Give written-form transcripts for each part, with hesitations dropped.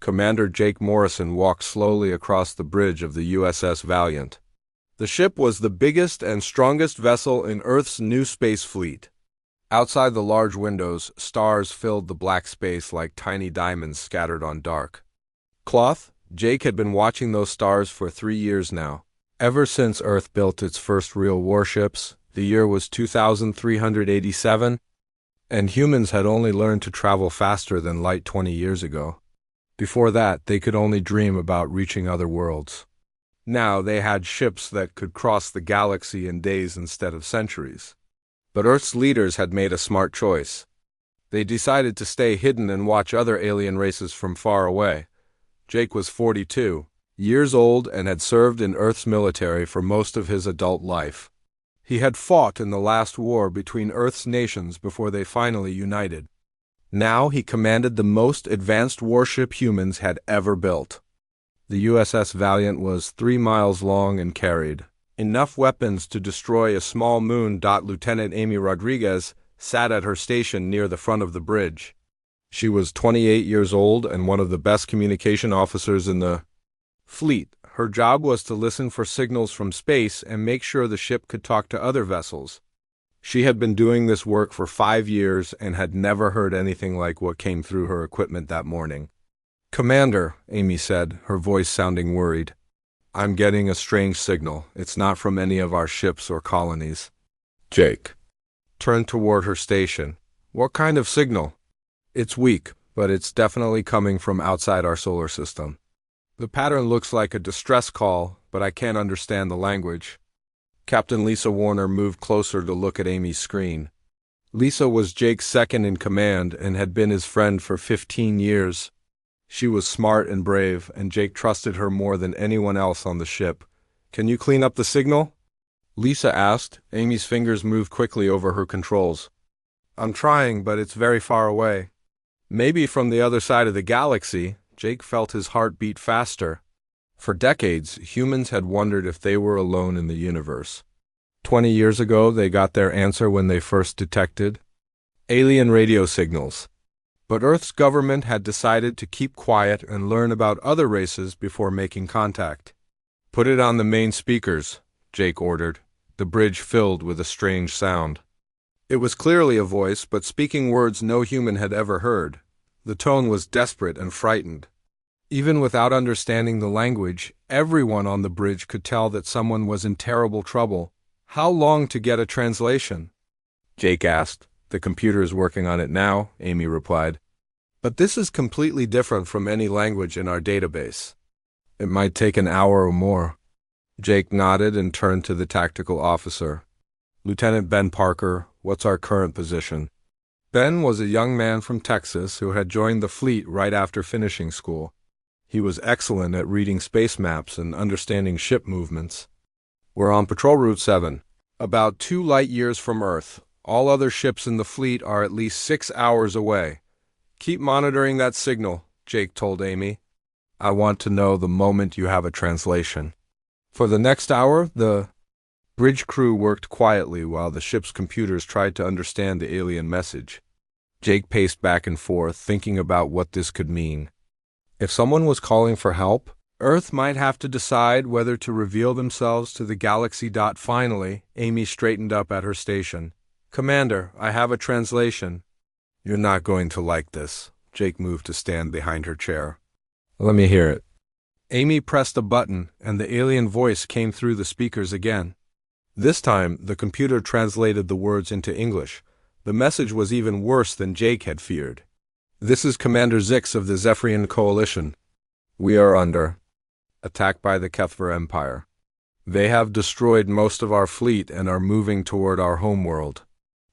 Commander Jake Morrison walked slowly across the bridge of the USS Valiant. The ship was the biggest and strongest vessel in Earth's new space fleet. Outside the large windows, stars filled the black space like tiny diamonds scattered on dark cloth. Jake had been watching those stars for 3 years now. Ever since Earth built its first real warships, the year was 2387, and humans had only learned to travel faster than light 20 years ago. Before that, they could only dream about reaching other worlds. Now they had ships that could cross the galaxy in days instead of centuries. But Earth's leaders had made a smart choice. They decided to stay hidden and watch other alien races from far away. Jake was 42 years old and had served in Earth's military for most of his adult life. He had fought in the last war between Earth's nations before they finally united. Now he commanded the most advanced warship humans had ever built. The USS Valiant was 3 miles long and carried enough weapons to destroy a small moon. Lieutenant Amy Rodriguez sat at her station near the front of the bridge. She was 28 years old and one of the best communication officers in the fleet. Her job was to listen for signals from space and make sure the ship could talk to other vessels. She had been doing this work for 5 years and had never heard anything like what came through her equipment that morning. "Commander," Amy said, her voice sounding worried. "I'm getting a strange signal. It's not from any of our ships or colonies." Jake turned toward her station. "What kind of signal?" "It's weak, but it's definitely coming from outside our solar system. The pattern looks like a distress call, but I can't understand the language." Captain Lisa Warner moved closer to look at Amy's screen. Lisa was Jake's second in command and had been his friend for 15 years. She was smart and brave, and Jake trusted her more than anyone else on the ship. "Can you clean up the signal?" Lisa asked. Amy's fingers moved quickly over her controls. "I'm trying, but it's very far away." "Maybe from the other side of the galaxy." Jake felt his heart beat faster. For decades, humans had wondered if they were alone in the universe. 20 years ago, they got their answer when they first detected alien radio signals. But Earth's government had decided to keep quiet and learn about other races before making contact. "Put it on the main speakers," Jake ordered. The bridge filled with a strange sound. It was clearly a voice, but speaking words no human had ever heard. The tone was desperate and frightened. Even without understanding the language, everyone on the bridge could tell that someone was in terrible trouble. "How long to get a translation?" Jake asked. "The computer is working on it now," Amy replied. "But this is completely different from any language in our database." "It might take an hour or more." Jake nodded and turned to the tactical officer. "Lieutenant Ben Parker, what's our current position?" Ben was a young man from Texas who had joined the fleet right after finishing school. He was excellent at reading space maps and understanding ship movements. "We're on Patrol Route 7, about 2 light years from Earth. All other ships in the fleet are at least 6 hours away. Keep monitoring that signal," Jake told Amy. "I want to know the moment you have a translation." For the next hour, the bridge crew worked quietly while the ship's computers tried to understand the alien message. Jake paced back and forth, thinking about what this could mean. If someone was calling for help, Earth might have to decide whether to reveal themselves to the galaxy. Finally, Amy straightened up at her station. "Commander, I have a translation." "You're not going to like this." Jake moved to stand behind her chair. "Let me hear it." Amy pressed a button, and the alien voice came through the speakers again. This time, the computer translated the words into English. The message was even worse than Jake had feared. "This is Commander Zix of the Zephyrian Coalition. We are under attack by the Kethver Empire. They have destroyed most of our fleet and are moving toward our homeworld.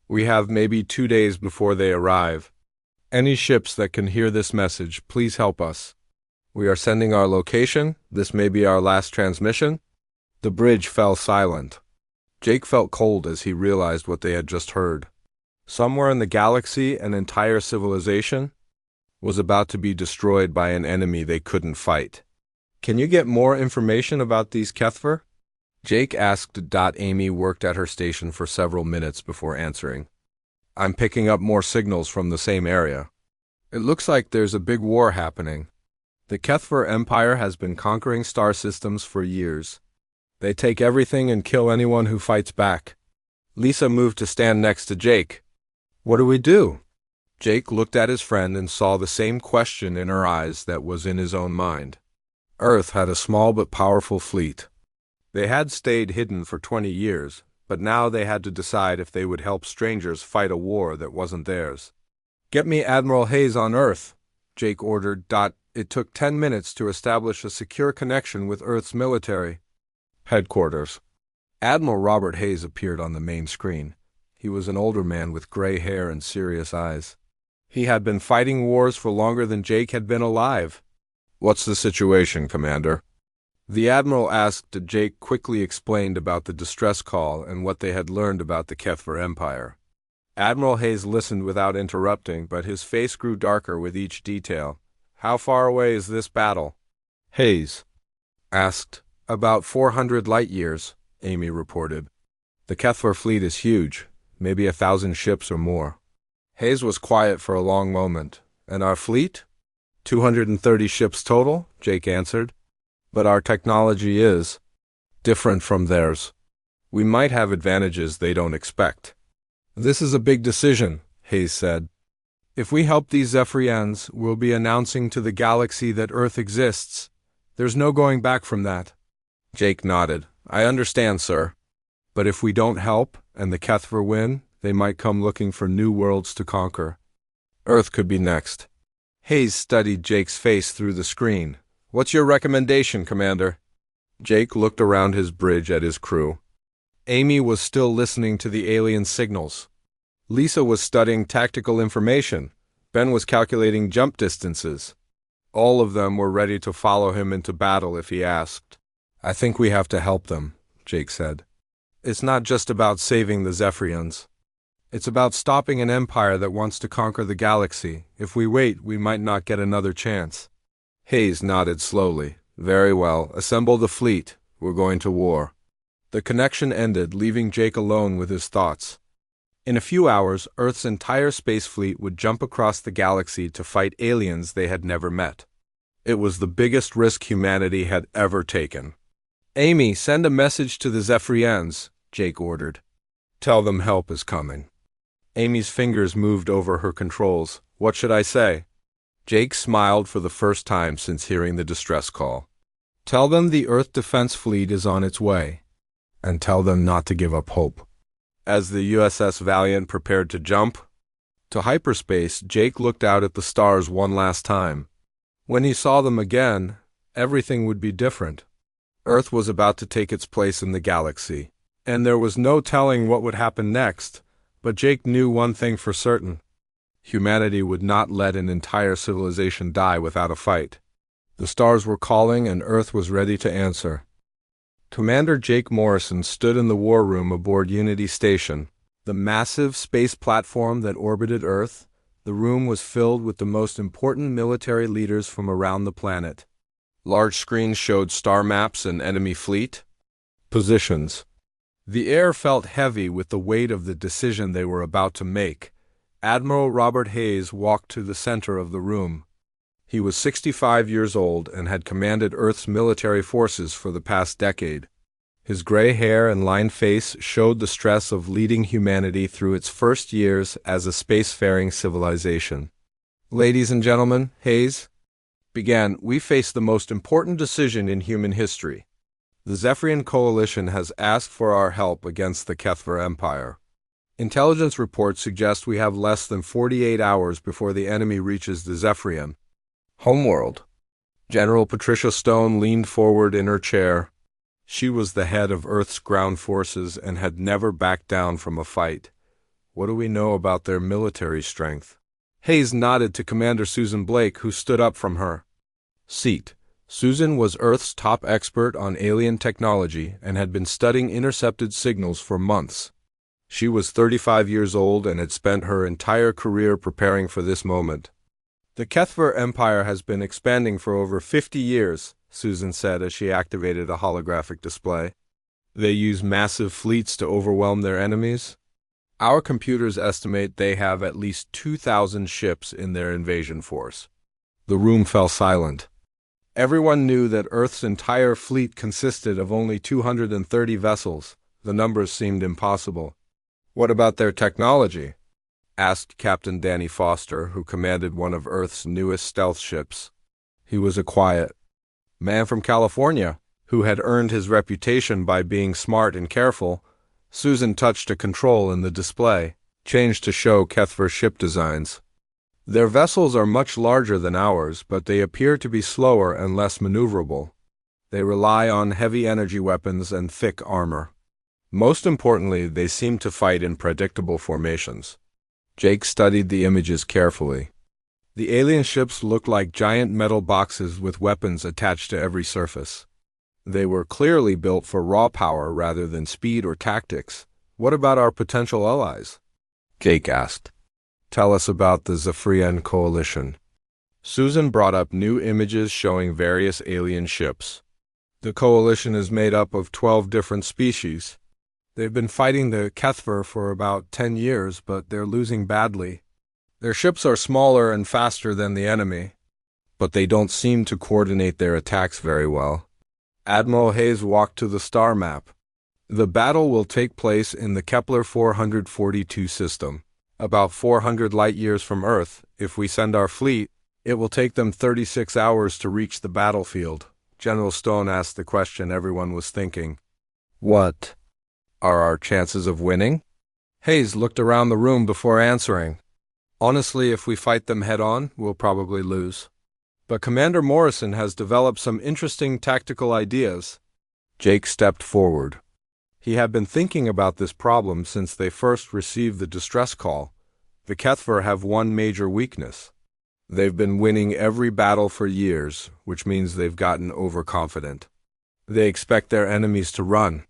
We have maybe 2 days before they arrive. Any ships that can hear this message, please help us. We are sending our location. This may be our last transmission." The bridge fell silent. Jake felt cold as he realized what they had just heard. Somewhere in the galaxy, an entire civilization was about to be destroyed by an enemy they couldn't fight. "Can you get more information about these Kethver?" Jake asked. Amy worked at her station for several minutes before answering. "I'm picking up more signals from the same area. It looks like there's a big war happening. The Kethver Empire has been conquering star systems for years. They take everything and kill anyone who fights back. Lisa moved to stand next to Jake. What do we do? Jake looked at his friend and saw the same question in her eyes that was in his own mind. Earth had a small but powerful fleet. They had stayed hidden for 20 years, but now they had to decide if they would help strangers fight a war that wasn't theirs. Get me Admiral Hayes on Earth, Jake ordered. It took 10 minutes to establish a secure connection with Earth's military headquarters. Admiral Robert Hayes appeared on the main screen. He was an older man with gray hair and serious eyes. He had been fighting wars for longer than Jake had been alive. What's the situation, Commander? The Admiral asked. Jake quickly explained about the distress call and what they had learned about the Kethver Empire. Admiral Hayes listened without interrupting, but his face grew darker with each detail. How far away is this battle? Hayes asked. About 400 light-years, Amy reported. The Kethver fleet is huge, maybe 1,000 ships or more. Hayes was quiet for a long moment. And our fleet? 230 ships total, Jake answered. But our technology is different from theirs. We might have advantages they don't expect. This is a big decision, Hayes said. If we help these Zephyrians, we'll be announcing to the galaxy that Earth exists. There's no going back from that. Jake nodded. I understand, sir. But if we don't help, and the Kethver win, they might come looking for new worlds to conquer. Earth could be next. Hayes studied Jake's face through the screen. What's your recommendation, Commander? Jake looked around his bridge at his crew. Amy was still listening to the alien signals. Lisa was studying tactical information. Ben was calculating jump distances. All of them were ready to follow him into battle if he asked. I think we have to help them, Jake said. It's not just about saving the Zephyrians. It's about stopping an empire that wants to conquer the galaxy. If we wait, we might not get another chance. Hayes nodded slowly. Very well. Assemble the fleet. We're going to war. The connection ended, leaving Jake alone with his thoughts. In a few hours, Earth's entire space fleet would jump across the galaxy to fight aliens they had never met. It was the biggest risk humanity had ever taken. Amy, send a message to the Zephyrians, Jake ordered. Tell them help is coming. Amy's fingers moved over her controls. What should I say? Jake smiled for the first time since hearing the distress call. Tell them the Earth Defense Fleet is on its way. And tell them not to give up hope. As the USS Valiant prepared to jump to hyperspace, Jake looked out at the stars one last time. When he saw them again, everything would be different. Earth was about to take its place in the galaxy, and there was no telling what would happen next, but Jake knew one thing for certain. Humanity would not let an entire civilization die without a fight. The stars were calling, and Earth was ready to answer. Commander Jake Morrison stood in the war room aboard Unity Station, the massive space platform that orbited Earth. The room was filled with the most important military leaders from around the planet. Large screens showed star maps and enemy fleet positions. The air felt heavy with the weight of the decision they were about to make. Admiral Robert Hayes walked to the center of the room. He was 65 years old and had commanded Earth's military forces for the past decade. His gray hair and lined face showed the stress of leading humanity through its first years as a spacefaring civilization. Ladies and gentlemen, Hayes began, we face the most important decision in human history. The Zephyrian Coalition has asked for our help against the Kethver Empire. Intelligence reports suggest we have less than 48 hours before the enemy reaches the Zephyrian homeworld. General Patricia Stone leaned forward in her chair. She was the head of Earth's ground forces and had never backed down from a fight. What do we know about their military strength? Hayes nodded to Commander Susan Blake, who stood up from her seat. Susan was Earth's top expert on alien technology and had been studying intercepted signals for months. She was 35 years old and had spent her entire career preparing for this moment. The Kethver Empire has been expanding for over 50 years, Susan said as she activated a holographic display. They use massive fleets to overwhelm their enemies. Our computers estimate they have at least 2,000 ships in their invasion force. The room fell silent. Everyone knew that Earth's entire fleet consisted of only 230 vessels. The numbers seemed impossible. "What about their technology?" asked Captain Danny Foster, who commanded one of Earth's newest stealth ships. He was a quiet man from California, who had earned his reputation by being smart and careful. Susan touched a control in the display, changed to show Kethver's ship designs. "Their vessels are much larger than ours, but they appear to be slower and less maneuverable. They rely on heavy energy weapons and thick armor. Most importantly, they seem to fight in predictable formations." Jake studied the images carefully. The alien ships looked like giant metal boxes with weapons attached to every surface. They were clearly built for raw power rather than speed or tactics. "What about our potential allies?" Jake asked. "Tell us about the Zephyrian Coalition." Susan brought up new images showing various alien ships. "The coalition is made up of 12 different species. They've been fighting the Kethver for about 10 years, but they're losing badly. Their ships are smaller and faster than the enemy, but they don't seem to coordinate their attacks very well." Admiral Hayes walked to the star map. "The battle will take place in the Kepler 442 system, about 400 light-years from Earth. If we send our fleet, it will take them 36 hours to reach the battlefield." General Stone asked the question everyone was thinking. "What are our chances of winning?" Hayes looked around the room before answering. "Honestly, if we fight them head-on, we'll probably lose. But Commander Morrison has developed some interesting tactical ideas." Jake stepped forward. He had been thinking about this problem since they first received the distress call. The Kethver have one major weakness. They've been winning every battle for years, which means they've gotten overconfident. They expect their enemies to run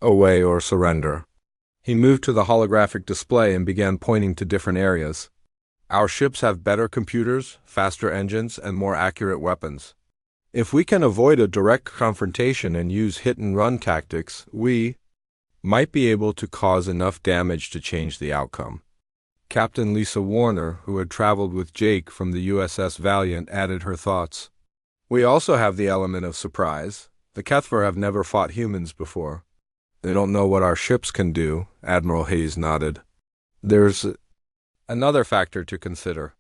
away or surrender. He moved to the holographic display and began pointing to different areas. "Our ships have better computers, faster engines, and more accurate weapons. If we can avoid a direct confrontation and use hit-and-run tactics, we might be able to cause enough damage to change the outcome." Captain Lisa Warner, who had traveled with Jake from the USS Valiant, added her thoughts. "We also have the element of surprise. The Kethver have never fought humans before. They don't know what our ships can do." Admiral Hayes nodded. "There's another factor to consider.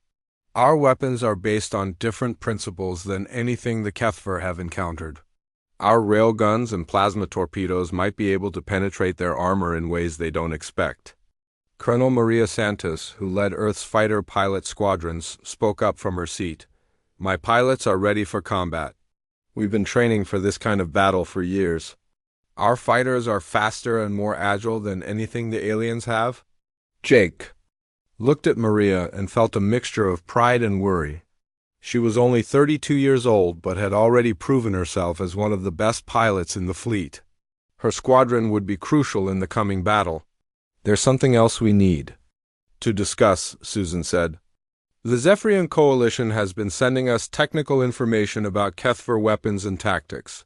Our weapons are based on different principles than anything the Kethver have encountered. Our railguns and plasma torpedoes might be able to penetrate their armor in ways they don't expect." Colonel Maria Santos, who led Earth's fighter pilot squadrons, spoke up from her seat. "My pilots are ready for combat. We've been training for this kind of battle for years. Our fighters are faster and more agile than anything the aliens have." Jake looked at Maria and felt a mixture of pride and worry. She was only 32 years old, but had already proven herself as one of the best pilots in the fleet. Her squadron would be crucial in the coming battle. "There's something else we need to discuss," Susan said. "The Zephyrian Coalition has been sending us technical information about Kethver weapons and tactics.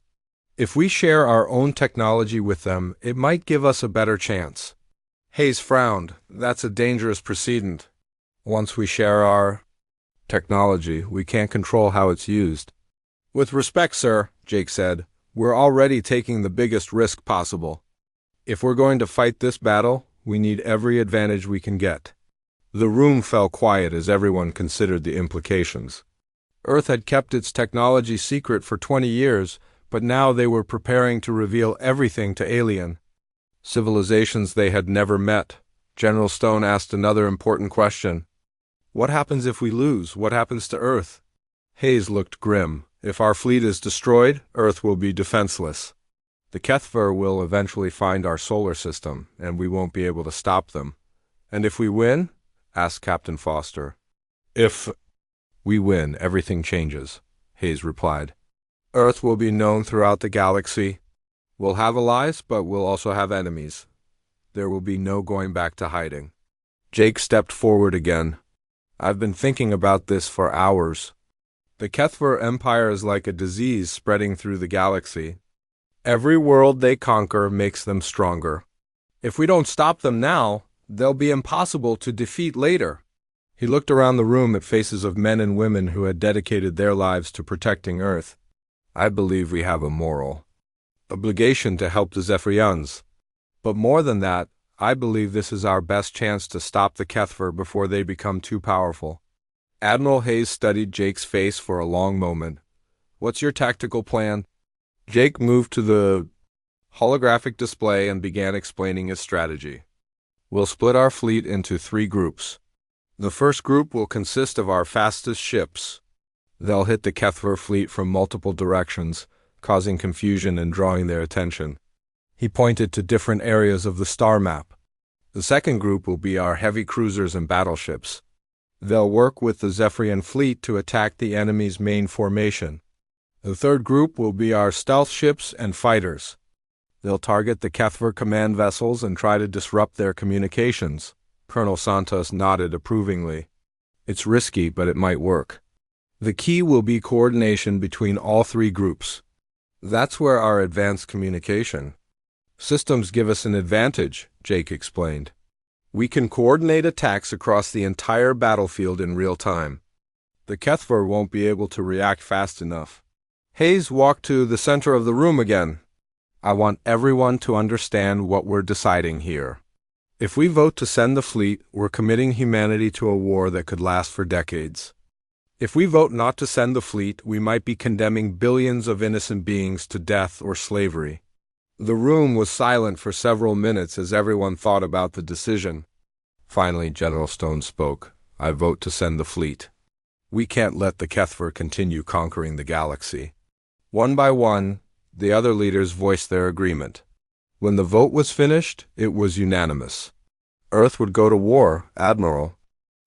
If we share our own technology with them, it might give us a better chance." Hayes frowned. "That's a dangerous precedent. Once we share our technology, we can't control how it's used." "With respect, sir," Jake said, "we're already taking the biggest risk possible. If we're going to fight this battle, we need every advantage we can get." The room fell quiet as everyone considered the implications. Earth had kept its technology secret for 20 years, but now they were preparing to reveal everything to alien civilizations they had never met. General Stone asked another important question. "What happens if we lose? What happens to Earth?" Hayes looked grim. "If our fleet is destroyed, Earth will be defenseless. The Kethver will eventually find our solar system, and we won't be able to stop them." "And if we win?" asked Captain Foster. "If we win, everything changes," Hayes replied. "Earth will be known throughout the galaxy. We'll have allies, but we'll also have enemies. There will be no going back to hiding." Jake stepped forward again. "I've been thinking about this for hours. The Kethver Empire is like a disease spreading through the galaxy. Every world they conquer makes them stronger. If we don't stop them now, they'll be impossible to defeat later." He looked around the room at faces of men and women who had dedicated their lives to protecting Earth. I believe we have a moral obligation to help the Zephyrians. But more than that, I believe this is our best chance to stop the Kethver before they become too powerful. Admiral Hayes studied Jake's face for a long moment. What's your tactical plan? Jake moved to the holographic display and began explaining his strategy. We'll split our fleet into 3 groups. The first group will consist of our fastest ships. They'll hit the Kethver fleet from multiple directions, causing confusion and drawing their attention. He pointed to different areas of the star map. The second group will be our heavy cruisers and battleships. They'll work with the Zephyrian fleet to attack the enemy's main formation. The third group will be our stealth ships and fighters. They'll target the Kethver command vessels and try to disrupt their communications. Colonel Santos nodded approvingly. It's risky, but it might work. The key will be coordination between all 3 groups. That's where our advanced communication systems give us an advantage, Jake explained. We can coordinate attacks across the entire battlefield in real time. The Kethver won't be able to react fast enough. Hayes walked to the center of the room again. I want everyone to understand what we're deciding here. If we vote to send the fleet, we're committing humanity to a war that could last for decades. If we vote not to send the fleet, we might be condemning billions of innocent beings to death or slavery. The room was silent for several minutes as everyone thought about the decision. Finally, General Stone spoke. I vote to send the fleet. We can't let the Kethver continue conquering the galaxy. One by one, the other leaders voiced their agreement. When the vote was finished, it was unanimous. Earth would go to war, Admiral.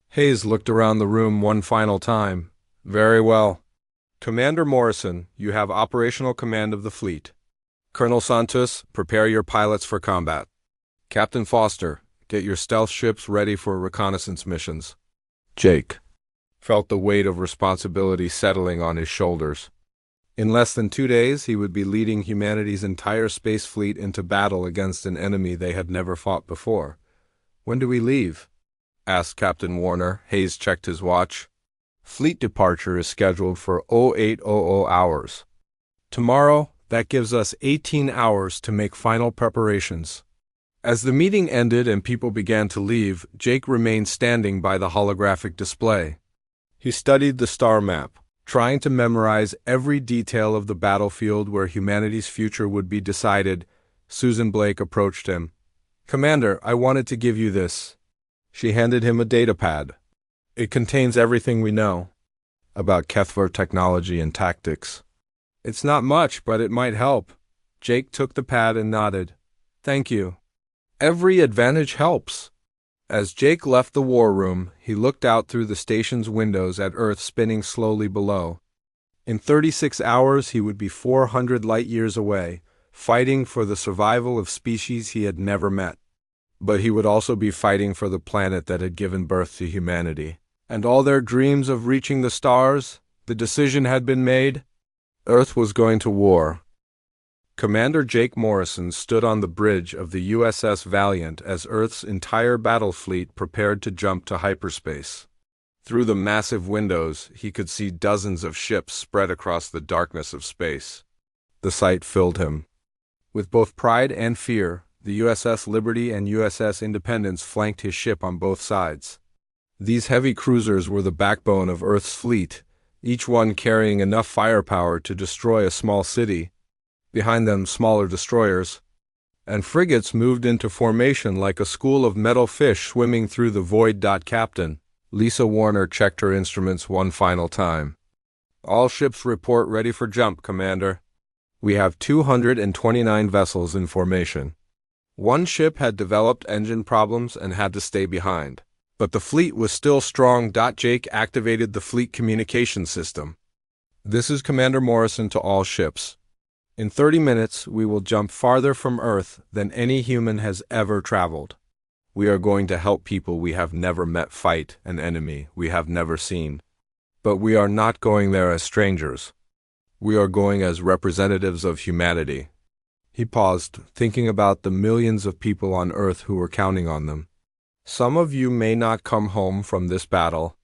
Hayes looked around the room one final time. Very well. Commander Morrison, you have operational command of the fleet. Colonel Santos, prepare your pilots for combat. Captain Foster, get your stealth ships ready for reconnaissance missions. Jake felt the weight of responsibility settling on his shoulders. In less than 2 days, he would be leading humanity's entire space fleet into battle against an enemy they had never fought before. When do we leave? Asked Captain Warner. Hayes checked his watch. Fleet departure is scheduled for 0800 hours. Tomorrow, that gives us 18 hours to make final preparations. As the meeting ended and people began to leave, Jake remained standing by the holographic display. He studied the star map, trying to memorize every detail of the battlefield where humanity's future would be decided. Susan Blake approached him. Commander, I wanted to give you this. She handed him a datapad. It contains everything we know about Kethver technology and tactics. It's not much, but it might help. Jake took the pad and nodded. Thank you. Every advantage helps. As Jake left the war room, he looked out through the station's windows at Earth spinning slowly below. In 36 hours, he would be 400 light-years away, fighting for the survival of species he had never met. But he would also be fighting for the planet that had given birth to humanity. And all their dreams of reaching the stars, the decision had been made. Earth was going to war. Commander Jake Morrison stood on the bridge of the USS Valiant as Earth's entire battle fleet prepared to jump to hyperspace. Through the massive windows, he could see dozens of ships spread across the darkness of space. The sight filled him. With both pride and fear, the USS Liberty and USS Independence flanked his ship on both sides. These heavy cruisers were the backbone of Earth's fleet, each one carrying enough firepower to destroy a small city. Behind them, smaller destroyers and frigates moved into formation like a school of metal fish swimming through the void. Captain Lisa Warner checked her instruments one final time. All ships report ready for jump, Commander. We have 229 vessels in formation. One ship had developed engine problems and had to stay behind. But the fleet was still strong. Jake activated the fleet communication system. This is Commander Morrison to all ships. In 30 minutes, we will jump farther from Earth than any human has ever traveled. We are going to help people we have never met fight an enemy we have never seen. But we are not going there as strangers. We are going as representatives of humanity. He paused, thinking about the millions of people on Earth who were counting on them. Some of you may not come home from this battle,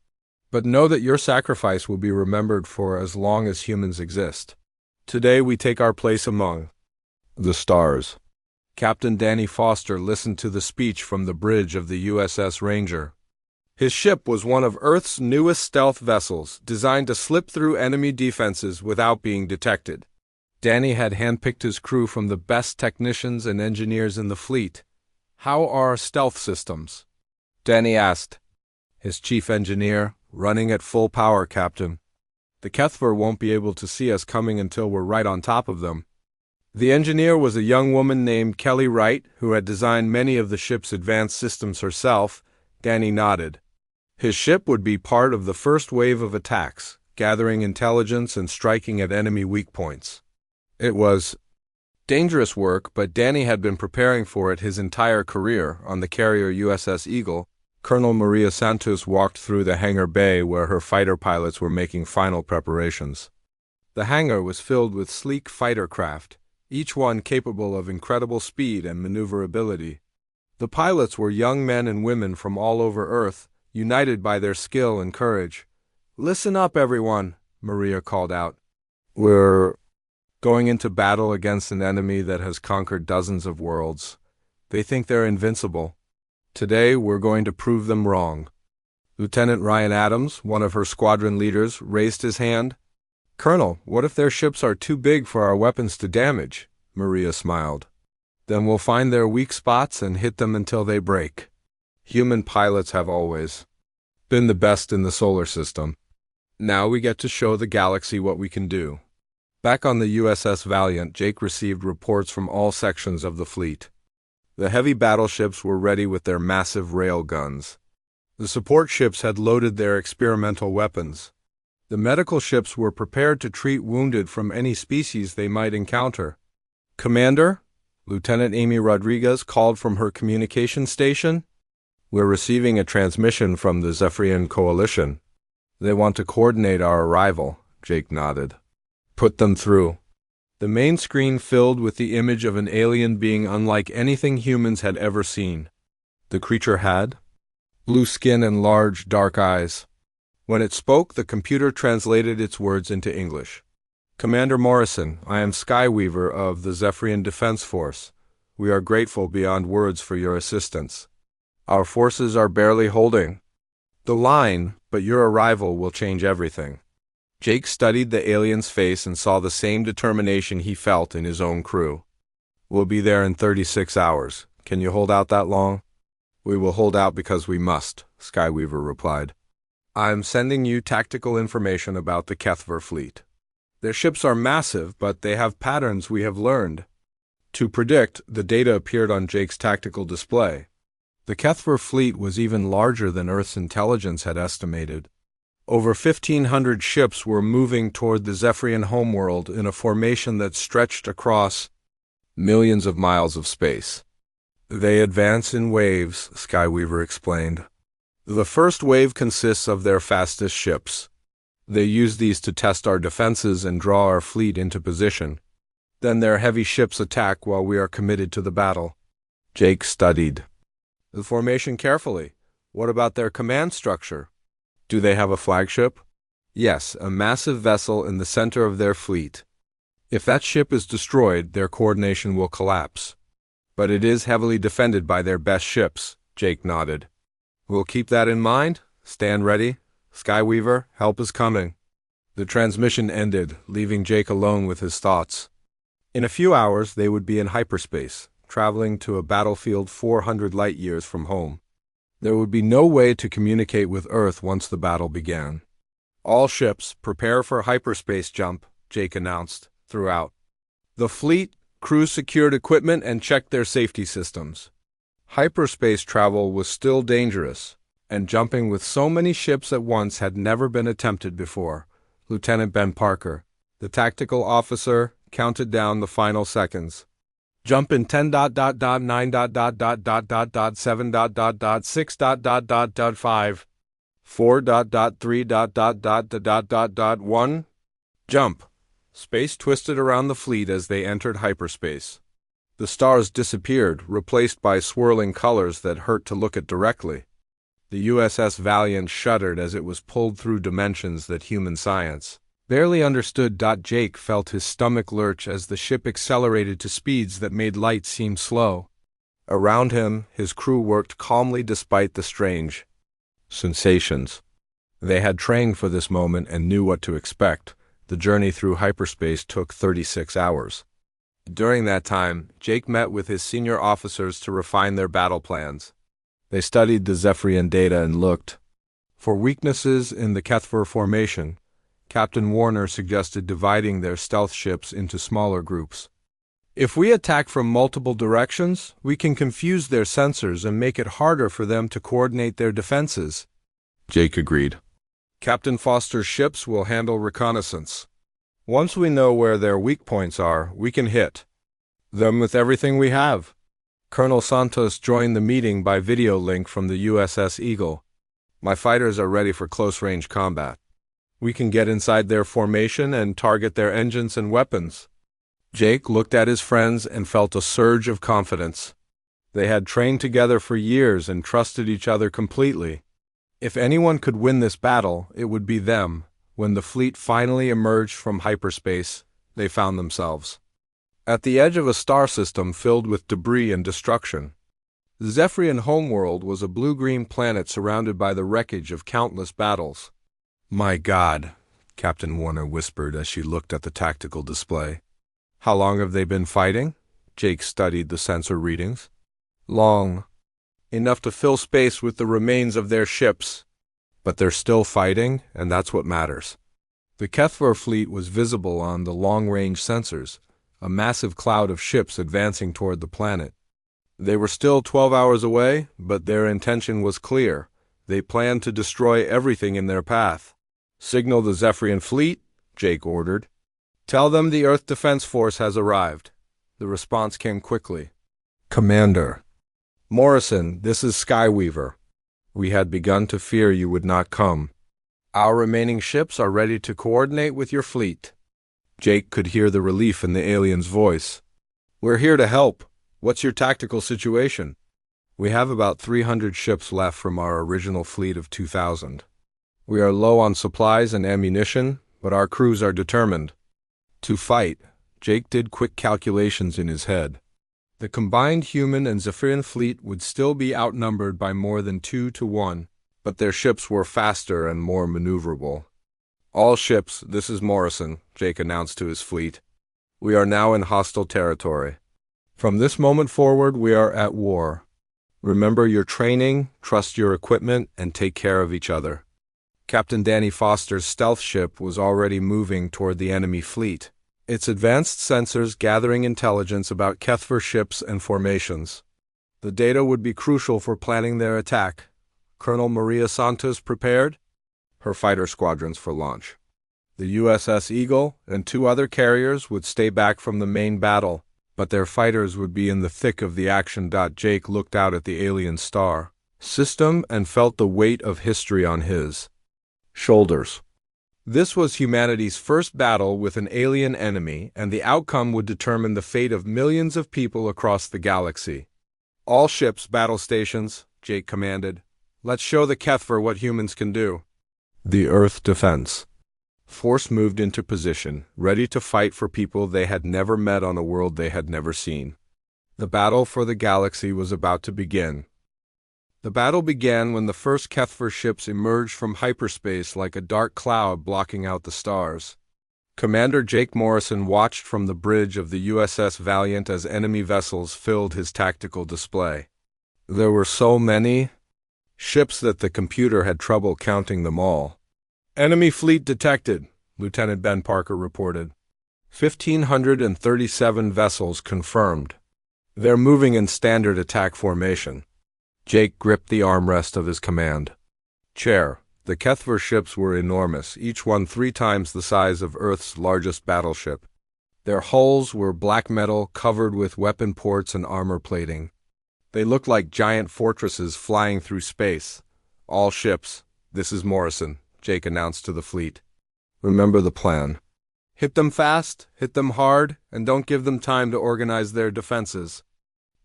but know that your sacrifice will be remembered for as long as humans exist. Today we take our place among the stars. Captain Danny Foster listened to the speech from the bridge of the USS Ranger. His ship was one of Earth's newest stealth vessels, designed to slip through enemy defenses without being detected. Danny had handpicked his crew from the best technicians and engineers in the fleet. "How are our stealth systems?" Danny asked. His chief engineer, "Running at full power, Captain. The Kethver won't be able to see us coming until we're right on top of them." The engineer was a young woman named Kelly Wright, who had designed many of the ship's advanced systems herself. Danny nodded. His ship would be part of the first wave of attacks, gathering intelligence and striking at enemy weak points. It was dangerous work, but Danny had been preparing for it his entire career. On the carrier USS Eagle, Colonel Maria Santos walked through the hangar bay where her fighter pilots were making final preparations. The hangar was filled with sleek fighter craft, each one capable of incredible speed and maneuverability. The pilots were young men and women from all over Earth, united by their skill and courage. "Listen up, everyone," Maria called out. "We're going into battle against an enemy that has conquered dozens of worlds. They think they're invincible. Today, we're going to prove them wrong." Lieutenant Ryan Adams, one of her squadron leaders, raised his hand. "Colonel, what if their ships are too big for our weapons to damage?" Maria smiled. "Then we'll find their weak spots and hit them until they break. Human pilots have always been the best in the solar system. Now we get to show the galaxy what we can do." Back on the USS Valiant, Jake received reports from all sections of the fleet. The heavy battleships were ready with their massive rail guns. The support ships had loaded their experimental weapons. The medical ships were prepared to treat wounded from any species they might encounter. "Commander," Lieutenant Amy Rodriguez called from her communication station. "We're receiving a transmission from the Zephyrian Coalition. They want to coordinate our arrival," Jake nodded. "Put them through." The main screen filled with the image of an alien being unlike anything humans had ever seen. The creature had blue skin and large, dark eyes. When it spoke, the computer translated its words into English. "Commander Morrison, I am Skyweaver of the Zephyrian Defense Force. We are grateful beyond words for your assistance. Our forces are barely holding the line, but your arrival will change everything." Jake studied the alien's face and saw the same determination he felt in his own crew. "We'll be there in 36 hours. Can you hold out that long?" "We will hold out because we must," Skyweaver replied. "I'm sending you tactical information about the Kethver fleet. Their ships are massive, but they have patterns we have learned to predict." The data appeared on Jake's tactical display. The Kethver fleet was even larger than Earth's intelligence had estimated. Over 1,500 ships were moving toward the Zephyrian homeworld in a formation that stretched across millions of miles of space. "They advance in waves," Skyweaver explained. "The first wave consists of their fastest ships. They use these to test our defenses and draw our fleet into position. Then their heavy ships attack while we are committed to the battle." Jake studied the formation carefully. "What about their command structure? Do they have a flagship?" "Yes, a massive vessel in the center of their fleet. If that ship is destroyed, their coordination will collapse. But it is heavily defended by their best ships," Jake nodded. "We'll keep that in mind. Stand ready. Skyweaver, help is coming." The transmission ended, leaving Jake alone with his thoughts. In a few hours, they would be in hyperspace, traveling to a battlefield 400 light-years from home. There would be no way to communicate with Earth once the battle began. "All ships, prepare for hyperspace jump," Jake announced throughout. The fleet crew secured equipment and checked their safety systems. Hyperspace travel was still dangerous, and jumping with so many ships at once had never been attempted before. Lieutenant Ben Parker, the tactical officer, counted down the final seconds. "Jump in 10.9.7.6.5 4.3.1 Jump." Space twisted around the fleet as they entered hyperspace. The stars disappeared, replaced by swirling colors that hurt to look at directly. The USS Valiant shuddered as it was pulled through dimensions that human science Barely understood. Jake felt his stomach lurch as the ship accelerated to speeds that made light seem slow. Around him, his crew worked calmly despite the strange sensations. They had trained for this moment and knew what to expect. The journey through hyperspace took 36 hours. During that time, Jake met with his senior officers to refine their battle plans. They studied the Zephyrian data and looked for weaknesses in the Kethver formation. Captain Warner suggested dividing their stealth ships into smaller groups. If we attack from multiple directions, we can confuse their sensors and make it harder for them to coordinate their defenses. Jake agreed. Captain Foster's ships will handle reconnaissance. Once we know where their weak points are, we can hit them with everything we have. Colonel Santos joined the meeting by video link from the USS Eagle. My fighters are ready for close-range combat. We can get inside their formation and target their engines and weapons. Jake looked at his friends and felt a surge of confidence. They had trained together for years and trusted each other completely. If anyone could win this battle, it would be them. When the fleet finally emerged from hyperspace, they found themselves at the edge of a star system filled with debris and destruction. The Zephyrian homeworld was a blue-green planet surrounded by the wreckage of countless battles. "My God," Captain Warner whispered as she looked at the tactical display. "How long have they been fighting?" Jake studied the sensor readings. "Long. Enough to fill space with the remains of their ships. But they're still fighting, and that's what matters." The Kethver fleet was visible on the long-range sensors, a massive cloud of ships advancing toward the planet. They were still 12 hours away, but their intention was clear. They planned to destroy everything in their path. "Signal the Zephyrian fleet," Jake ordered. "Tell them the Earth Defense Force has arrived." The response came quickly. "Commander Morrison, this is Skyweaver. We had begun to fear you would not come. Our remaining ships are ready to coordinate with your fleet." Jake could hear the relief in the alien's voice. "We're here to help. What's your tactical situation?" "We have about 300 ships left from our original fleet of 2,000. We are low on supplies and ammunition, but our crews are determined to fight." Jake did quick calculations in his head. The combined human and Zephyrian fleet would still be outnumbered by more than 2 to 1, but their ships were faster and more maneuverable. "All ships, this is Morrison," Jake announced to his fleet. "We are now in hostile territory. From this moment forward, we are at war. Remember your training, trust your equipment, and take care of each other." Captain Danny Foster's stealth ship was already moving toward the enemy fleet, its advanced sensors gathering intelligence about Kethver ships and formations. The data would be crucial for planning their attack. Colonel Maria Santos prepared her fighter squadrons for launch. The USS Eagle and 2 other carriers would stay back from the main battle, but their fighters would be in the thick of the action. Jake looked out at the alien star system and felt the weight of history on his shoulders. This was humanity's first battle with an alien enemy, and the outcome would determine the fate of millions of people across the galaxy. "All ships, battle stations," Jake commanded. "Let's show the Kethver what humans can do." The Earth Defense Force moved into position, ready to fight for people they had never met on a world they had never seen. The battle for the galaxy was about to begin. The battle began when the first Kethver ships emerged from hyperspace like a dark cloud blocking out the stars. Commander Jake Morrison watched from the bridge of the USS Valiant as enemy vessels filled his tactical display. There were so many ships that the computer had trouble counting them all. "Enemy fleet detected," Lieutenant Ben Parker reported. 1,537 vessels confirmed. They're moving in standard attack formation. Jake gripped the armrest of his command chair. The Kethver ships were enormous, each one 3 times the size of Earth's largest battleship. Their hulls were black metal covered with weapon ports and armor plating. They looked like giant fortresses flying through space. "All ships, this is Morrison," Jake announced to the fleet. "Remember the plan. Hit them fast, hit them hard, and don't give them time to organize their defenses."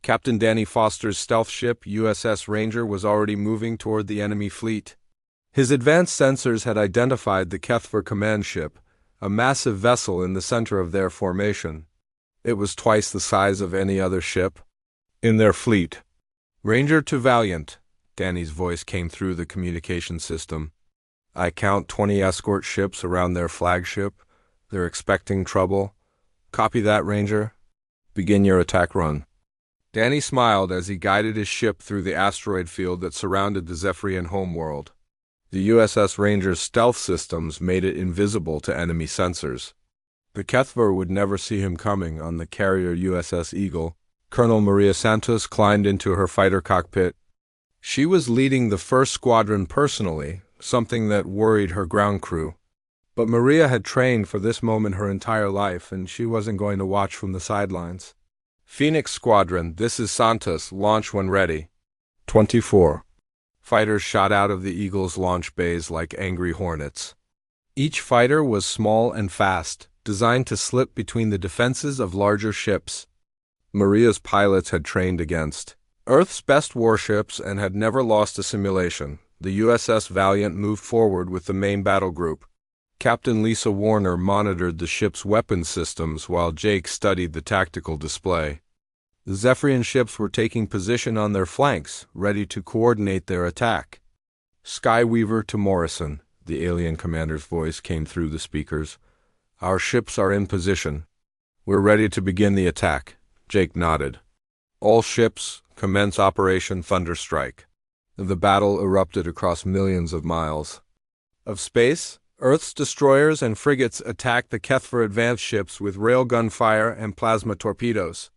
Captain Danny Foster's stealth ship, USS Ranger, was already moving toward the enemy fleet. His advanced sensors had identified the Kethver command ship, a massive vessel in the center of their formation. It was twice the size of any other ship in their fleet. "Ranger to Valiant," Danny's voice came through the communication system. "I count 20 escort ships around their flagship. They're expecting trouble. Copy that, Ranger. Begin your attack run." Danny smiled as he guided his ship through the asteroid field that surrounded the Zephyrian homeworld. The USS Ranger's stealth systems made it invisible to enemy sensors. The Kethver would never see him coming. On the carrier USS Eagle, Colonel Maria Santos climbed into her fighter cockpit. She was leading the first squadron personally, something that worried her ground crew. But Maria had trained for this moment her entire life, and she wasn't going to watch from the sidelines. "Phoenix Squadron, this is Santos. Launch when ready." 24. Fighters shot out of the Eagle's launch bays like angry hornets. Each fighter was small and fast, designed to slip between the defenses of larger ships. Maria's pilots had trained against Earth's best warships and had never lost a simulation. The USS Valiant moved forward with the main battle group. Captain Lisa Warner monitored the ship's weapons systems while Jake studied the tactical display. The Zephyrian ships were taking position on their flanks, ready to coordinate their attack. "Skyweaver to Morrison," the alien commander's voice came through the speakers. "Our ships are in position. We're ready to begin the attack." Jake nodded. "All ships, commence Operation Thunderstrike." The battle erupted across millions of miles of space. Earth's destroyers and frigates attacked the Kethver advanced ships with railgun fire and plasma torpedoes.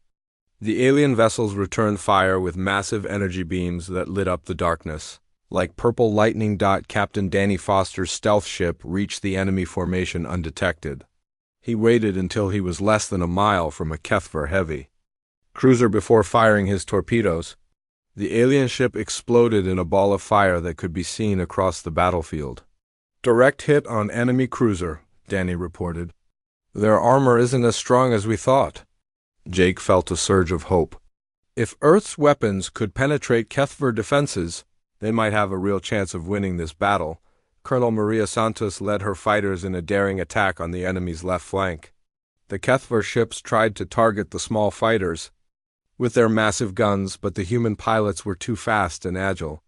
The alien vessels returned fire with massive energy beams that lit up the darkness. Like purple lightning. Captain Danny Foster's stealth ship reached the enemy formation undetected. He waited until he was less than a mile from a Kethver heavy cruiser before firing his torpedoes. The alien ship exploded in a ball of fire that could be seen across the battlefield. "Direct hit on enemy cruiser," Danny reported. "Their armor isn't as strong as we thought." Jake felt a surge of hope. If Earth's weapons could penetrate Kethver defenses, they might have a real chance of winning this battle. Colonel Maria Santos led her fighters in a daring attack on the enemy's left flank. The Kethver ships tried to target the small fighters with their massive guns, but the human pilots were too fast and agile.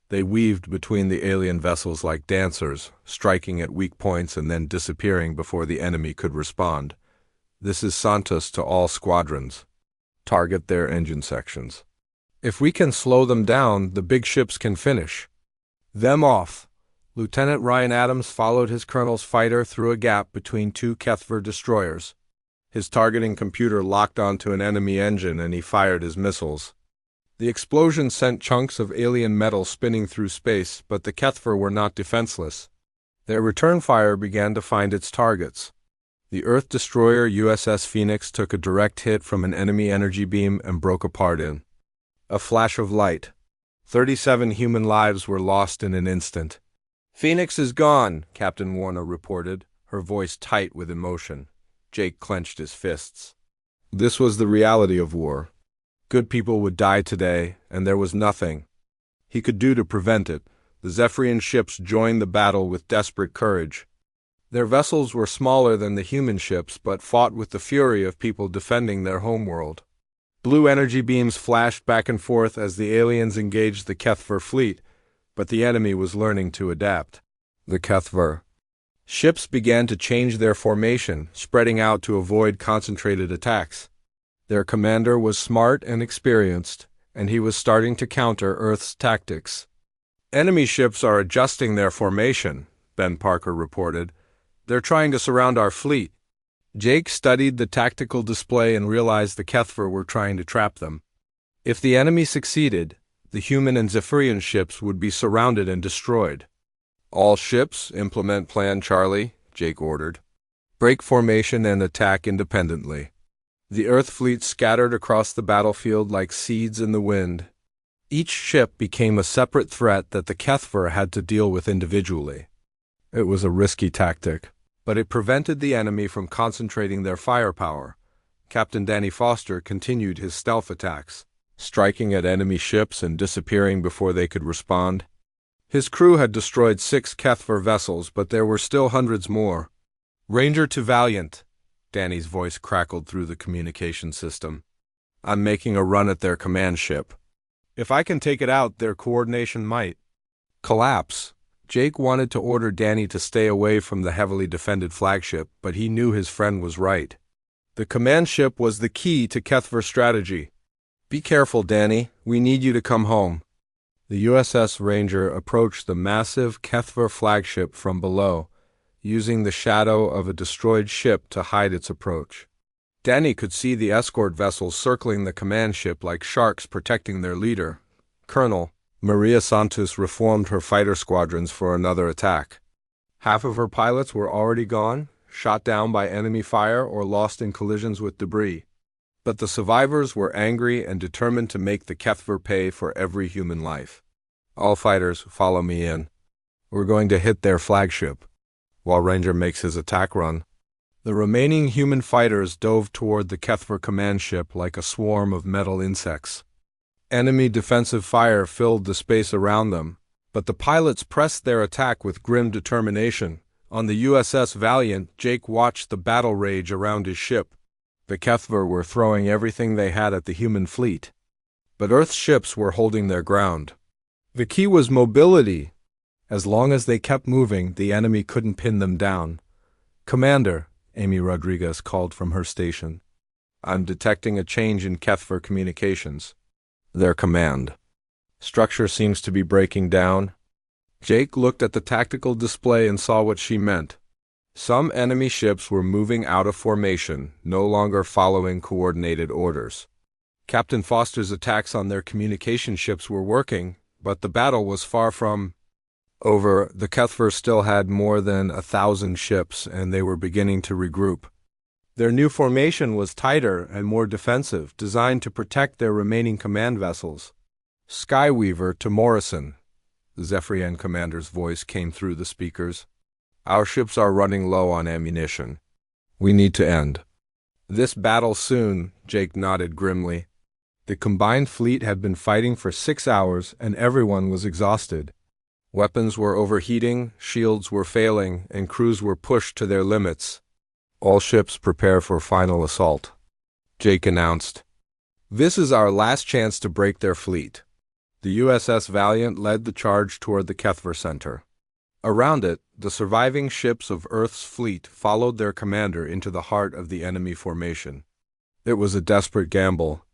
They weaved between the alien vessels like dancers, striking at weak points and then disappearing before the enemy could respond. "This is Santos to all squadrons. Target their engine sections. If we can slow them down, the big ships can finish them off." Lieutenant Ryan Adams followed his colonel's fighter through a gap between two Kethver destroyers. His targeting computer locked onto an enemy engine and he fired his missiles. The explosion sent chunks of alien metal spinning through space, but the Kethver were not defenseless. Their return fire began to find its targets. The Earth destroyer USS Phoenix took a direct hit from an enemy energy beam and broke apart in a flash of light. 37 human lives were lost in an instant. "Phoenix is gone," Captain Warner reported, her voice tight with emotion. Jake clenched his fists. This was the reality of war. Good people would die today, and there was nothing he could do to prevent it. The Zephyrian ships joined the battle with desperate courage. Their vessels were smaller than the human ships, but fought with the fury of people defending their homeworld. Blue energy beams flashed back and forth as the aliens engaged the Kethver fleet, but the enemy was learning to adapt. The Kethver ships began to change their formation, spreading out to avoid concentrated attacks. Their commander was smart and experienced, and he was starting to counter Earth's tactics. "Enemy ships are adjusting their formation," Ben Parker reported. "They're trying to surround our fleet." Jake studied the tactical display and realized the Kethver were trying to trap them. If the enemy succeeded, the human and Zephyrian ships would be surrounded and destroyed. "All ships, implement Plan Charlie," Jake ordered. "Break formation and attack independently." The Earth fleet scattered across the battlefield like seeds in the wind. Each ship became a separate threat that the Kethver had to deal with individually. It was a risky tactic, but it prevented the enemy from concentrating their firepower. Captain Danny Foster continued his stealth attacks, striking at enemy ships and disappearing before they could respond. His crew had destroyed 6 Kethver vessels, but there were still hundreds more. Ranger to Valiant, Danny's voice crackled through the communication system. I'm making a run at their command ship. If I can take it out, their coordination might collapse. Jake wanted to order Danny to stay away from the heavily defended flagship, but he knew his friend was right. The command ship was the key to Kethver's strategy. Be careful, Danny. We need you to come home. The USS Ranger approached the massive Kethver flagship from below, using the shadow of a destroyed ship to hide its approach. Danny could see the escort vessels circling the command ship like sharks protecting their leader. Colonel Maria Santos reformed her fighter squadrons for another attack. Half of her pilots were already gone, shot down by enemy fire or lost in collisions with debris. But the survivors were angry and determined to make the Kethver pay for every human life. All fighters, follow me in. We're going to hit their flagship. While Ranger makes his attack run, the remaining human fighters dove toward the Kethver command ship like a swarm of metal insects. Enemy defensive fire filled the space around them, but the pilots pressed their attack with grim determination. On the USS Valiant, Jake watched the battle rage around his ship. The Kethver were throwing everything they had at the human fleet, but Earth's ships were holding their ground. The key was mobility. As long as they kept moving, the enemy couldn't pin them down. Commander, Amy Rodriguez called from her station. I'm detecting a change in Kethver communications. Their command structure seems to be breaking down. Jake looked at the tactical display and saw what she meant. Some enemy ships were moving out of formation, no longer following coordinated orders. Captain Foster's attacks on their communication ships were working, but the battle was far from over. The Kethver still had more than 1,000 ships, and they were beginning to regroup. Their new formation was tighter and more defensive, designed to protect their remaining command vessels. Skyweaver to Morrison, the Zephyrian commander's voice came through the speakers. Our ships are running low on ammunition. We need to end this battle soon, Jake nodded grimly. The combined fleet had been fighting for 6 hours, and everyone was exhausted. Weapons were overheating, shields were failing, and crews were pushed to their limits. All ships prepare for final assault, Jake announced. This is our last chance to break their fleet. The USS Valiant led the charge toward the Kethver Center. Around it, the surviving ships of Earth's fleet followed their commander into the heart of the enemy formation. It was a desperate gamble,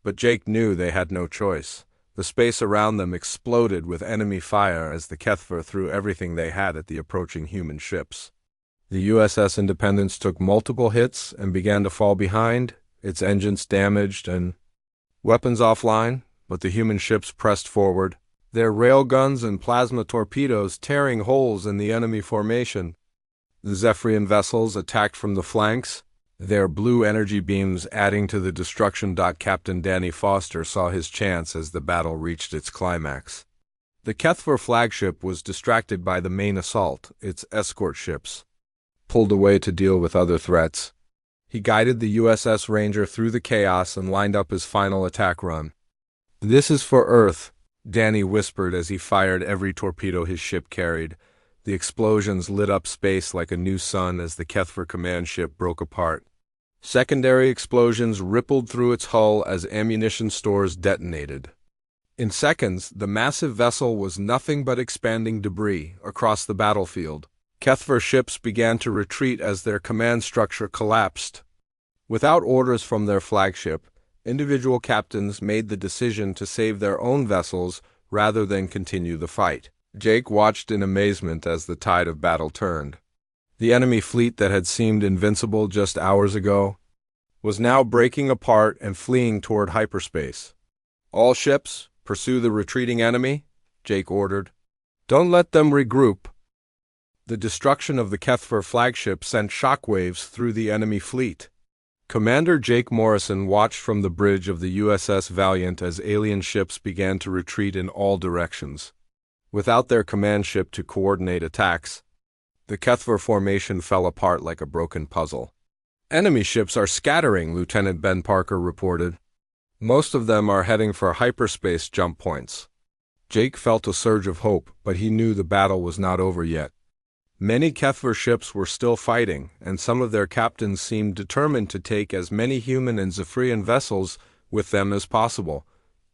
but Jake knew they had no choice. The space around them exploded with enemy fire as the Kethver threw everything they had at the approaching human ships. The USS Independence took multiple hits and began to fall behind, its engines damaged and weapons offline, but the human ships pressed forward, their railguns and plasma torpedoes tearing holes in the enemy formation. The Zephyrian vessels attacked from the flanks, their blue energy beams adding to the destruction. Captain Danny Foster saw his chance as the battle reached its climax. The Kethver flagship was distracted by the main assault, its escort ships pulled away to deal with other threats. He guided the USS Ranger through the chaos and lined up his final attack run. This is for Earth, Danny whispered as he fired every torpedo his ship carried. The explosions lit up space like a new sun as the Kethver command ship broke apart. Secondary explosions rippled through its hull as ammunition stores detonated. In seconds, the massive vessel was nothing but expanding debris across the battlefield. Kethver ships began to retreat as their command structure collapsed. Without orders from their flagship, individual captains made the decision to save their own vessels rather than continue the fight. Jake watched in amazement as the tide of battle turned. The enemy fleet that had seemed invincible just hours ago was now breaking apart and fleeing toward hyperspace. All ships, pursue the retreating enemy, Jake ordered. Don't let them regroup. The destruction of the Kethver flagship sent shockwaves through the enemy fleet. Commander Jake Morrison watched from the bridge of the USS Valiant as alien ships began to retreat in all directions. Without their command ship to coordinate attacks, the Kethver formation fell apart like a broken puzzle. Enemy ships are scattering, Lieutenant Ben Parker reported. Most of them are heading for hyperspace jump points. Jake felt a surge of hope, but he knew the battle was not over yet. Many Kethver ships were still fighting, and some of their captains seemed determined to take as many human and Zephyrian vessels with them as possible.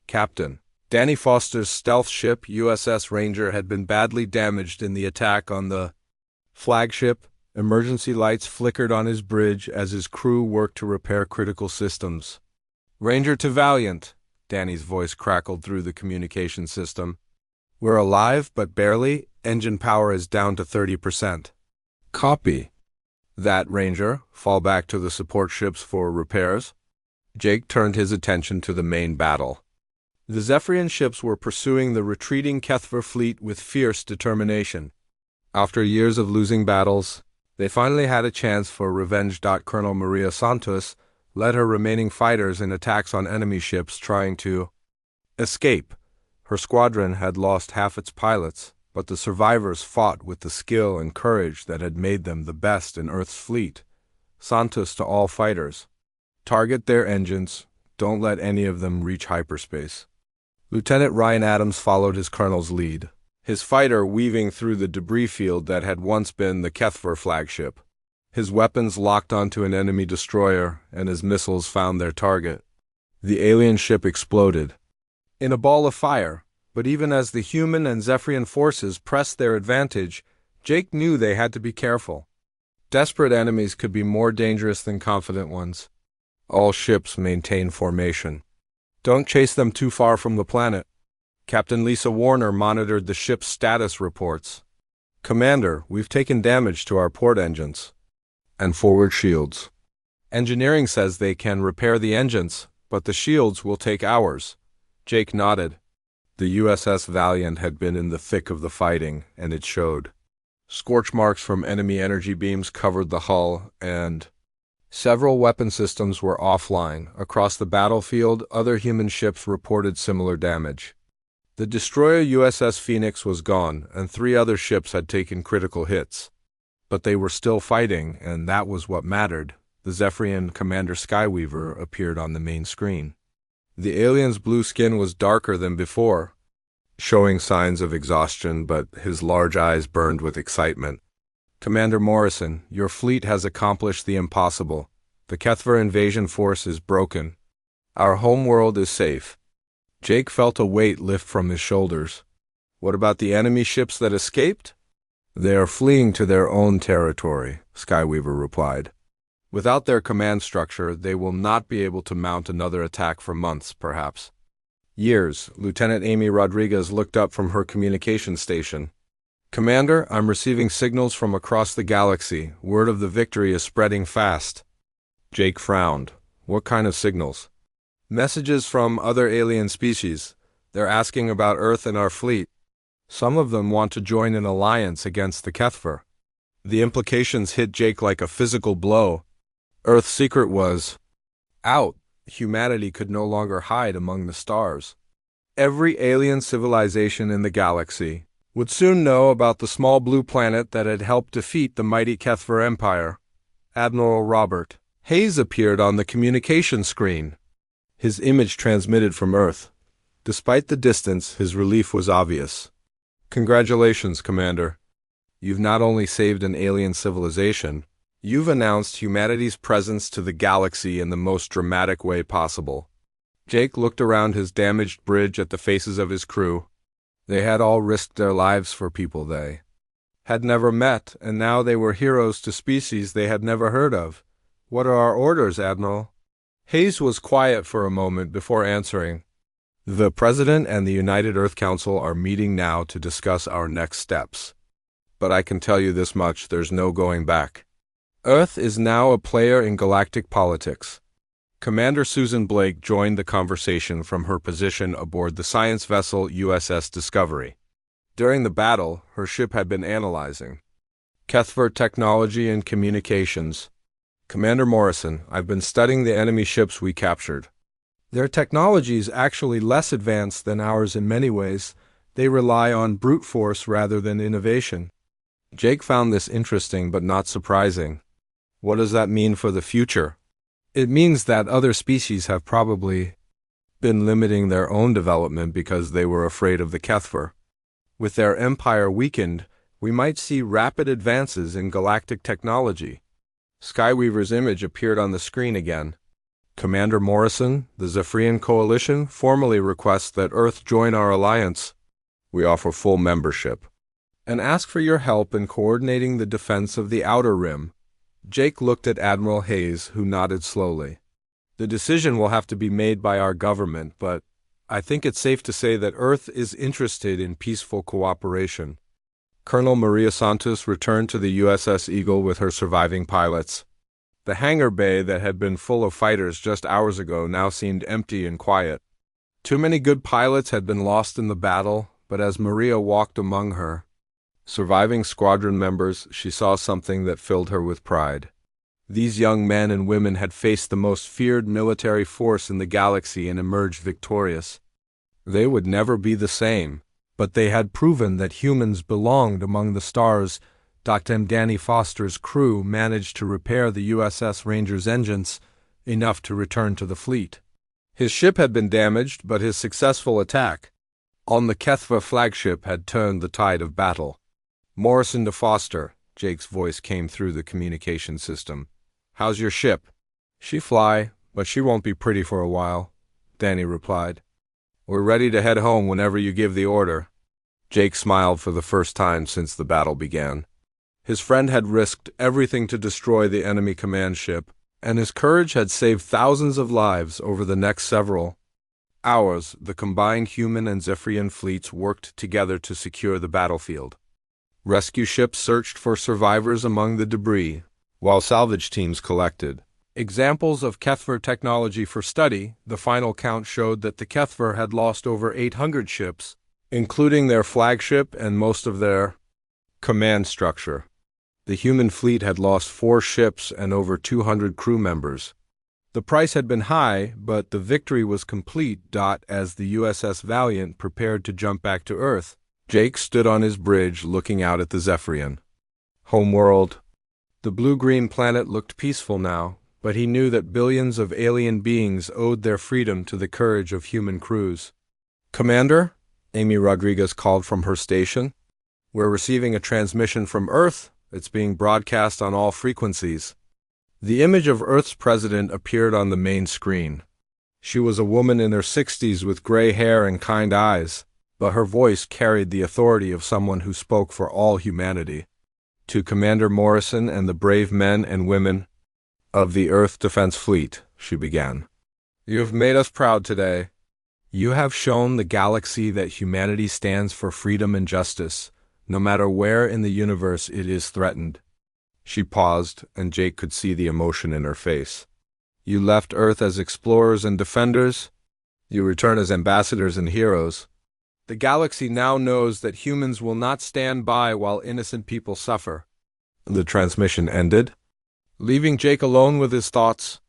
Captain Danny Foster's stealth ship, USS Ranger, had been badly damaged in the attack on the flagship. Emergency lights flickered on his bridge as his crew worked to repair critical systems. Ranger to Valiant, Danny's voice crackled through the communication system. We're alive, but barely. Engine power is down to 30%. Copy that, Ranger. Fall back to the support ships for repairs. Jake turned his attention to the main battle. The Zephyrian ships were pursuing the retreating Kethver fleet with fierce determination. After years of losing battles, they finally had a chance for revenge. Colonel Maria Santos led her remaining fighters in attacks on enemy ships trying to escape. Her squadron had lost half its pilots, but the survivors fought with the skill and courage that had made them the best in Earth's fleet. Santos to all fighters: target their engines, don't let any of them reach hyperspace. Lieutenant Ryan Adams followed his colonel's lead, his fighter weaving through the debris field that had once been the Kethver flagship. His weapons locked onto an enemy destroyer, and his missiles found their target. The alien ship exploded in a ball of fire, but even as the human and Zephyrian forces pressed their advantage, Jake knew they had to be careful. Desperate enemies could be more dangerous than confident ones. All ships maintain formation. Don't chase them too far from the planet. Captain Lisa Warner monitored the ship's status reports. Commander, we've taken damage to our port engines and forward shields. Engineering says they can repair the engines, but the shields will take hours. Jake nodded. The USS Valiant had been in the thick of the fighting, and it showed. Scorch marks from enemy energy beams covered the hull, and several weapon systems were offline. Across the battlefield, other human ships reported similar damage. The destroyer USS Phoenix was gone, and 3 other ships had taken critical hits. But they were still fighting, and that was what mattered. The Zephyrian Commander Skyweaver appeared on the main screen. The alien's blue skin was darker than before, showing signs of exhaustion, but his large eyes burned with excitement. Commander Morrison, your fleet has accomplished the impossible. The Kethver invasion force is broken. Our homeworld is safe. Jake felt a weight lift from his shoulders. What about the enemy ships that escaped? They are fleeing to their own territory, Skyweaver replied. Without their command structure, they will not be able to mount another attack for months, perhaps years. Lieutenant Amy Rodriguez looked up from her communication station. Commander, I'm receiving signals from across the galaxy. Word of the victory is spreading fast. Jake frowned. What kind of signals? Messages from other alien species. They're asking about Earth and our fleet. Some of them want to join an alliance against the Kethver. The implications hit Jake like a physical blow. Earth's secret was out. Humanity could no longer hide among the stars. Every alien civilization in the galaxy would soon know about the small blue planet that had helped defeat the mighty Kethver Empire. Admiral Robert Hayes appeared on the communication screen. His image transmitted from Earth. Despite the distance, his relief was obvious. Congratulations, Commander. You've not only saved an alien civilization, you've announced humanity's presence to the galaxy in the most dramatic way possible. Jake looked around his damaged bridge at the faces of his crew. They had all risked their lives for people they had never met, and now they were heroes to species they had never heard of. What are our orders, Admiral? Hayes was quiet for a moment before answering. The President and the United Earth Council are meeting now to discuss our next steps. But I can tell you this much, there's no going back. Earth is now a player in galactic politics. Commander Susan Blake joined the conversation from her position aboard the science vessel USS Discovery. During the battle, her ship had been analyzing Kethver technology and communications. Commander Morrison, I've been studying the enemy ships we captured. Their technology is actually less advanced than ours in many ways. They rely on brute force rather than innovation. Jake found this interesting but not surprising. What does that mean for the future? It means that other species have probably been limiting their own development because they were afraid of the Kethver. With their empire weakened, We might see rapid advances in galactic technology. Skyweaver's image appeared on the screen again. Commander Morrison, the Zephyrian Coalition formally requests that Earth join our alliance. We offer full membership and ask for your help in coordinating the defense of the Outer Rim. Jake looked at Admiral Hayes, who nodded slowly. The decision will have to be made by our government, but I think it's safe to say that Earth is interested in peaceful cooperation. Colonel Maria Santos returned to the USS Eagle with her surviving pilots. The hangar bay that had been full of fighters just hours ago now seemed empty and quiet. Too many good pilots had been lost in the battle, but as Maria walked among her surviving squadron members, she saw something that filled her with pride. These young men and women had faced the most feared military force in the galaxy and emerged victorious. They would never be the same, but they had proven that humans belonged among the stars. Dr. Danny Foster's crew managed to repair the USS Ranger's engines, enough to return to the fleet. His ship had been damaged, but his successful attack on the HFY flagship had turned the tide of battle. Morrison to Foster, Jake's voice came through the communication system. How's your ship? She fly, but she won't be pretty for a while, Danny replied. We're ready to head home whenever you give the order. Jake smiled for the first time since the battle began. His friend had risked everything to destroy the enemy command ship, and his courage had saved thousands of lives over the next several hours. The combined human and Zephyrian fleets worked together to secure the battlefield. Rescue ships searched for survivors among the debris, while salvage teams collected examples of HFY technology for study. The final count showed that the HFY had lost over 800 ships, including their flagship and most of their command structure. The human fleet had lost 4 ships and over 200 crew members. The price had been high, but the victory was complete. As the USS Valiant prepared to jump back to Earth, Jake stood on his bridge looking out at the Zephyrian homeworld. The blue-green planet looked peaceful now, but he knew that billions of alien beings owed their freedom to the courage of human crews. Commander, Amy Rodriguez called from her station. We're receiving a transmission from Earth. It's being broadcast on all frequencies. The image of Earth's president appeared on the main screen. She was a woman in her 60s with gray hair and kind eyes, but her voice carried the authority of someone who spoke for all humanity. To Commander Morrison and the brave men and women of the Earth Defense Fleet, she began. You have made us proud today. You have shown the galaxy that humanity stands for freedom and justice, no matter where in the universe it is threatened. She paused, and Jake could see the emotion in her face. You left Earth as explorers and defenders. You return as ambassadors and heroes. The galaxy now knows that humans will not stand by while innocent people suffer. The transmission ended, leaving Jake alone with his thoughts.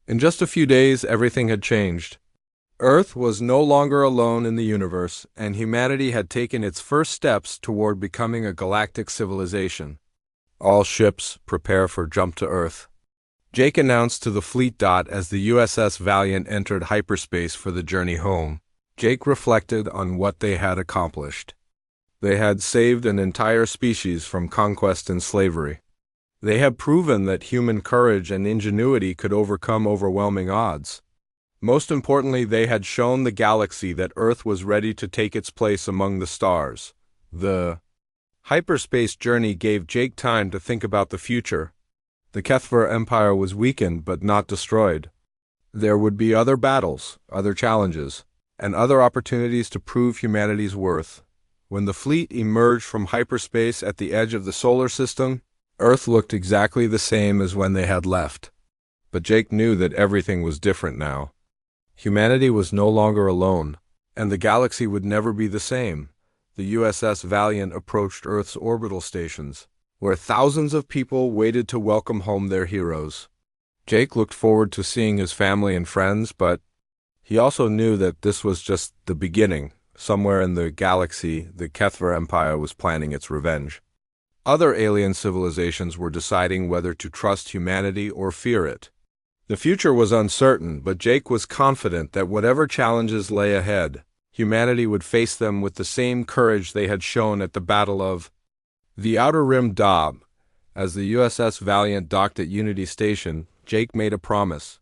In just a few days, everything had changed. Earth was no longer alone in the universe, and humanity had taken its first steps toward becoming a galactic civilization. All ships prepare for jump to Earth, Jake announced to the fleet. As the USS Valiant entered hyperspace for the journey home, Jake reflected on what they had accomplished. They had saved an entire species from conquest and slavery. They had proven that human courage and ingenuity could overcome overwhelming odds. Most importantly, they had shown the galaxy that Earth was ready to take its place among the stars. The hyperspace journey gave Jake time to think about the future. The HFY Empire was weakened but not destroyed. There would be other battles, other challenges, and other opportunities to prove humanity's worth. When the fleet emerged from hyperspace at the edge of the solar system, Earth looked exactly the same as when they had left. But Jake knew that everything was different now. Humanity was no longer alone, and the galaxy would never be the same. The USS Valiant approached Earth's orbital stations, where thousands of people waited to welcome home their heroes. Jake looked forward to seeing his family and friends, but he also knew that this was just the beginning. Somewhere in the galaxy, the HFY Empire was planning its revenge. Other alien civilizations were deciding whether to trust humanity or fear it. The future was uncertain, but Jake was confident that whatever challenges lay ahead, humanity would face them with the same courage they had shown at the Battle of The Outer Rim Dob. As the USS Valiant docked at Unity Station, Jake made a promise.